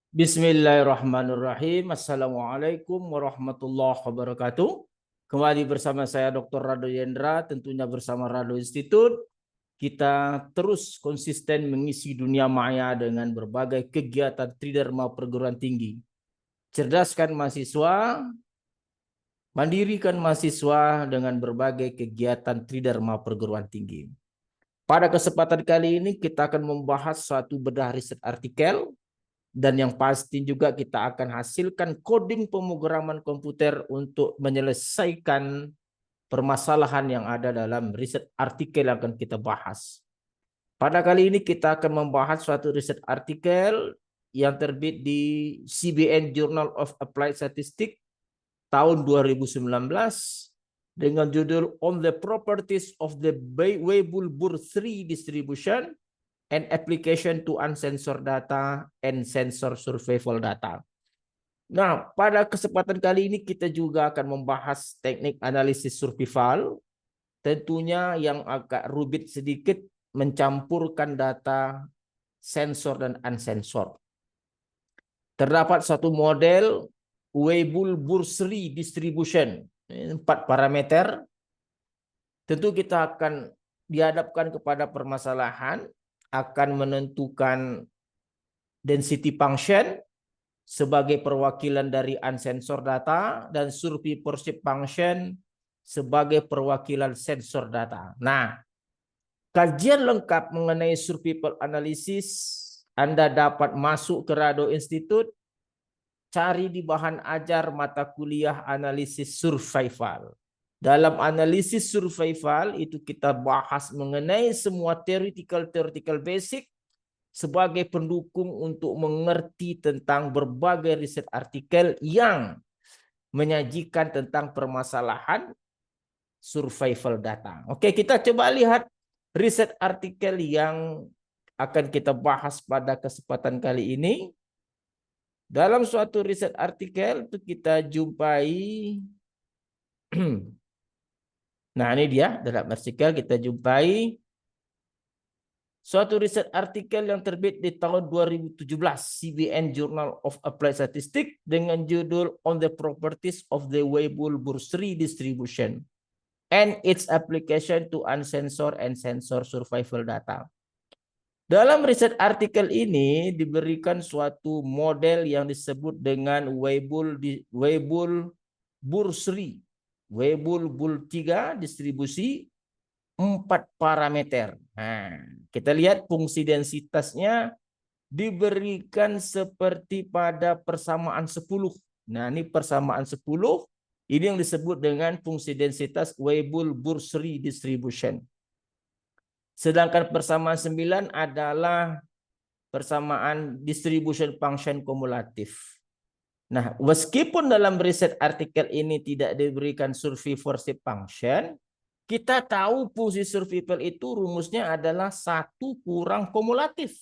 Bismillahirrahmanirrahim. Assalamualaikum warahmatullahi wabarakatuh. Kembali bersama saya Dr. Rado Yendra, tentunya bersama Rado Institute. Kita terus konsisten mengisi dunia maya dengan berbagai kegiatan Tridharma perguruan tinggi. Cerdaskan mahasiswa, mandirikan mahasiswa dengan berbagai kegiatan Tridharma perguruan tinggi. Pada kesempatan kali ini kita akan membahas suatu bedah riset artikel. Dan yang pasti juga kita akan hasilkan coding pemrograman komputer untuk menyelesaikan permasalahan yang ada dalam riset artikel yang akan kita bahas. Pada kali ini kita akan membahas suatu riset artikel yang terbit di CBN Journal of Applied Statistics tahun 2019 dengan judul On the Properties of the Weibull-Buhr-3 Distribution and application to uncensored data and sensor survival data. Nah, pada kesempatan kali ini kita juga akan membahas teknik analisis survival, tentunya yang agak rumit sedikit mencampurkan data sensor dan unsensor. Terdapat satu model Weibull-Buhr-3 distribution, 4 parameter. Tentu kita akan dihadapkan kepada permasalahan akan menentukan density function sebagai perwakilan dari uncensored data dan survivorship function sebagai perwakilan sensor data. Nah, kajian lengkap mengenai survival analysis Anda dapat masuk ke Rado Institute, cari di bahan ajar mata kuliah analisis survival. Dalam analisis survival itu kita bahas mengenai semua theoretical basic sebagai pendukung untuk mengerti tentang berbagai riset artikel yang menyajikan tentang permasalahan survival data. Oke, kita coba lihat riset artikel yang akan kita bahas pada kesempatan kali ini. Dalam suatu riset artikel itu kita jumpai nah, ini dia dalam artikel kita jumpai suatu riset artikel yang terbit di tahun 2017 CBN Journal of Applied Statistics dengan judul On the Properties of the Weibull-Buhr-3 Distribution and its Application to Uncensored and Censored Survival Data. Dalam riset artikel ini diberikan suatu model yang disebut dengan Weibull-Buhr-3 distribusi 4 parameter. Nah, kita lihat fungsi densitasnya diberikan seperti pada persamaan 10. Nah, ini persamaan 10. Ini yang disebut dengan fungsi densitas Weibull-Buhr-3 distribution. Sedangkan persamaan 9 adalah persamaan distribution function kumulatif. Nah, meskipun dalam riset artikel ini tidak diberikan survivorship function, kita tahu fungsi survival itu rumusnya adalah 1 kurang kumulatif.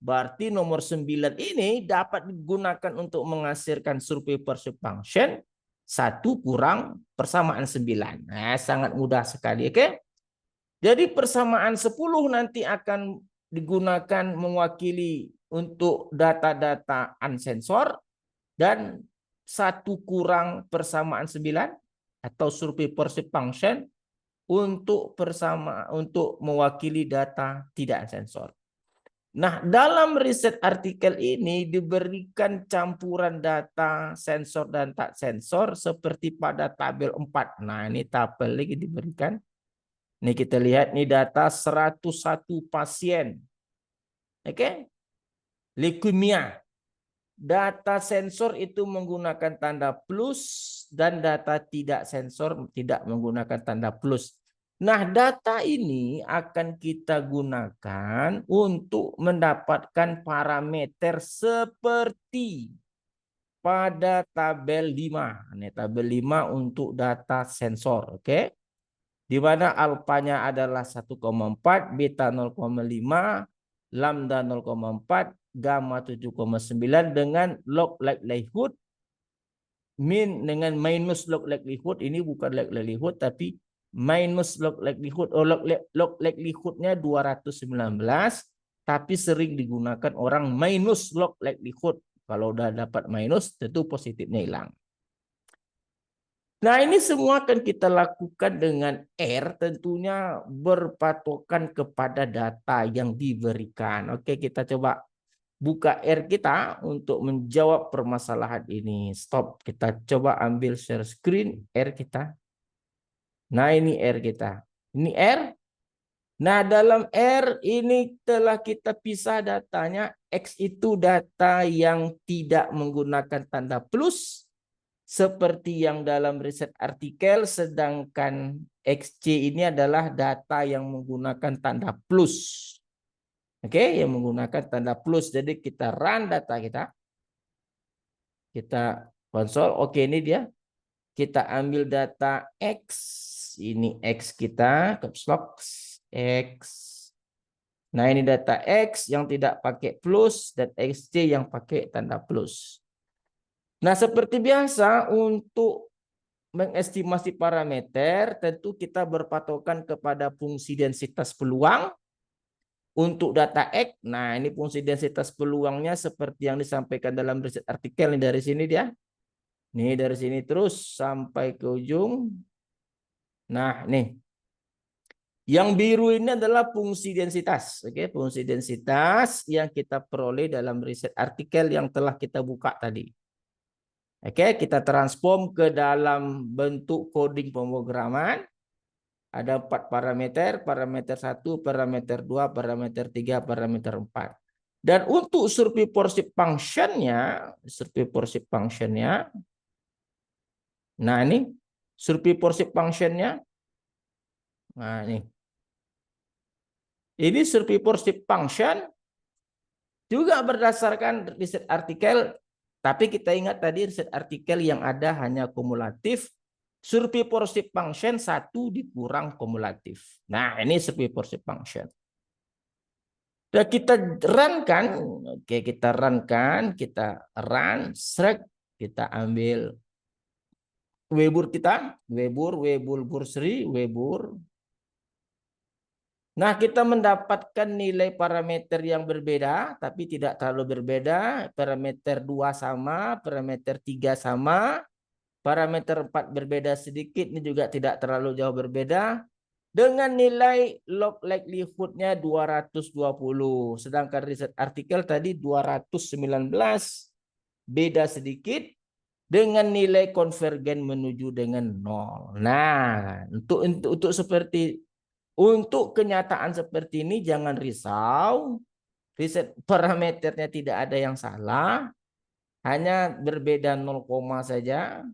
Berarti nomor 9 ini dapat digunakan untuk menghasilkan survivorship function 1 kurang persamaan 9. Nah, sangat mudah sekali, oke? Jadi persamaan 10 nanti akan digunakan mewakili untuk data-data unsensor dan 1 kurang persamaan 9 atau survivorship function untuk mewakili data tidak sensor. Nah, dalam riset artikel ini diberikan campuran data sensor dan tak sensor seperti pada tabel 4. Nah, ini tabel lagi diberikan. Ini kita lihat, ini data 101 pasien. Oke? Leukemia. Data sensor itu menggunakan tanda plus dan data tidak sensor tidak menggunakan tanda plus. Nah, data ini akan kita gunakan untuk mendapatkan parameter seperti pada tabel 5. Ini tabel 5 untuk data sensor, oke? Di mana alfanya adalah 1,4, beta 0,5, lambda 0,4, gamma 7,9 dengan log likelihood min dengan minus log likelihood. Ini bukan log likelihood tapi minus log likelihood. Log likelihoodnya 219 tapi sering digunakan orang minus log likelihood. Kalau udah dapat minus, tentu positifnya hilang. Nah, ini semua akan kita lakukan dengan R, tentunya berpatokan kepada data yang diberikan. Oke, kita coba buka R kita untuk menjawab permasalahan ini. Stop, kita coba ambil share screen R kita. Nah, ini R kita. Ini R. Nah, dalam R ini telah kita pisah datanya. X itu data yang tidak menggunakan tanda plus, seperti yang dalam riset artikel, sedangkan XC ini adalah data yang menggunakan tanda plus. Oke, yang menggunakan tanda plus. Jadi kita run data kita. Kita konsol, oke ini dia. Kita ambil data X. Ini X kita, caps lock X. Nah, ini data X yang tidak pakai plus dan XC yang pakai tanda plus. Nah, seperti biasa untuk mengestimasi parameter, tentu kita berpatokan kepada fungsi densitas peluang untuk data X. Nah, ini fungsi densitas peluangnya seperti yang disampaikan dalam riset artikel. Ini dari sini dia. Nih dari sini terus sampai ke ujung. Nah, nih. Yang biru ini adalah fungsi densitas. Oke, fungsi densitas yang kita peroleh dalam riset artikel yang telah kita buka tadi. Oke, kita transform ke dalam bentuk coding pemrograman. Ada 4 parameter, parameter 1, parameter 2, parameter 3, parameter 4. Dan untuk survey-worship function-nya, nah ini survey-worship function-nya, nah ini survey-worship function juga berdasarkan riset artikel. Tapi kita ingat tadi riset artikel yang ada hanya kumulatif. Survey-worship function 1 dikurang kumulatif. Nah, ini survey-worship function. Dan kita run kan. Oke, kita run kan. Kita run. Kita ambil Weibull kita. Weibull bursary. Weibull. Nah, kita mendapatkan nilai parameter yang berbeda, tapi tidak terlalu berbeda. Parameter 2 sama, parameter 3 sama, parameter 4 berbeda sedikit, ini juga tidak terlalu jauh berbeda. Dengan nilai log likelihood-nya 220. Sedangkan riset artikel tadi 219, beda sedikit. Dengan nilai konvergen menuju dengan 0. Nah, untuk seperti untuk kenyataan seperti ini jangan risau. Riset parameternya tidak ada yang salah. Hanya berbeda 0, saja.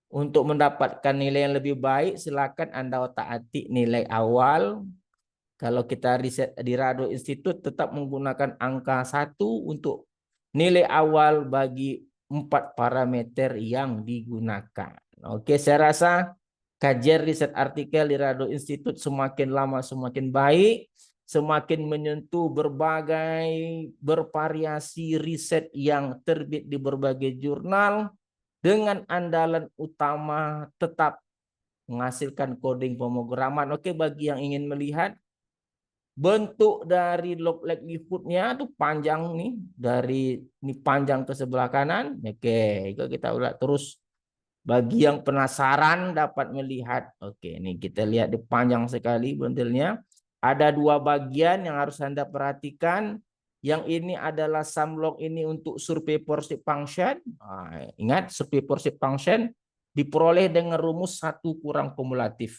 Untuk mendapatkan nilai yang lebih baik, silakan Anda otak-atik nilai awal. Kalau kita riset di Rado Institute tetap menggunakan angka 1 untuk nilai awal bagi 4 parameter yang digunakan. Oke, saya rasa kajian riset artikel di Rado Institute semakin lama semakin baik, semakin menyentuh berbagai bervariasi riset yang terbit di berbagai jurnal dengan andalan utama tetap menghasilkan coding pemrograman. Oke, bagi yang ingin melihat bentuk dari log likelihood-nya tuh panjang nih, dari ini panjang ke sebelah kanan. Oke, itu kita udah terus. Bagi yang penasaran dapat melihat. Oke, ini kita lihat di panjang sekali bundlenya. Ada 2 bagian yang harus Anda perhatikan. Yang ini adalah sum log ini untuk survey-worship function. Nah, ingat survey-worship function diperoleh dengan rumus 1 kurang kumulatif.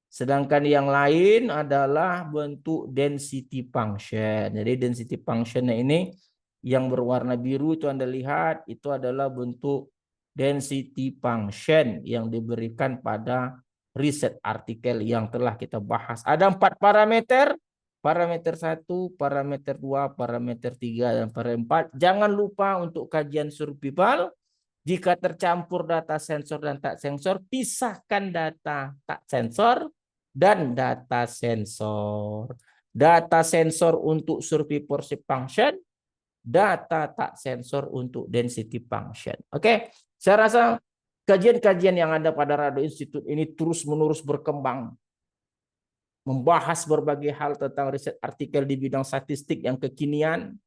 Sedangkan yang lain adalah bentuk density function. Jadi density function ini yang berwarna biru itu Anda lihat itu adalah bentuk density function yang diberikan pada riset artikel yang telah kita bahas. Ada 4 parameter. Parameter 1, parameter 2, parameter 3, dan parameter 4. Jangan lupa untuk kajian survival. Jika tercampur data sensor dan tak sensor, pisahkan data tak sensor dan data sensor. Data sensor untuk survey-worship function, data tak sensor untuk density function. Oke, saya rasa kajian-kajian yang ada pada Rado Institute ini terus-menerus berkembang. membahas berbagai hal tentang riset artikel di bidang statistik yang kekinian.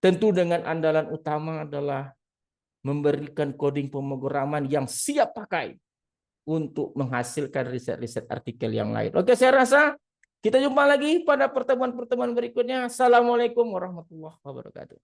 Tentu dengan andalan utama adalah memberikan coding pemrograman yang siap pakai untuk menghasilkan riset-riset artikel yang lain. Oke, saya rasa kita jumpa lagi pada pertemuan-pertemuan berikutnya. Assalamualaikum warahmatullahi wabarakatuh.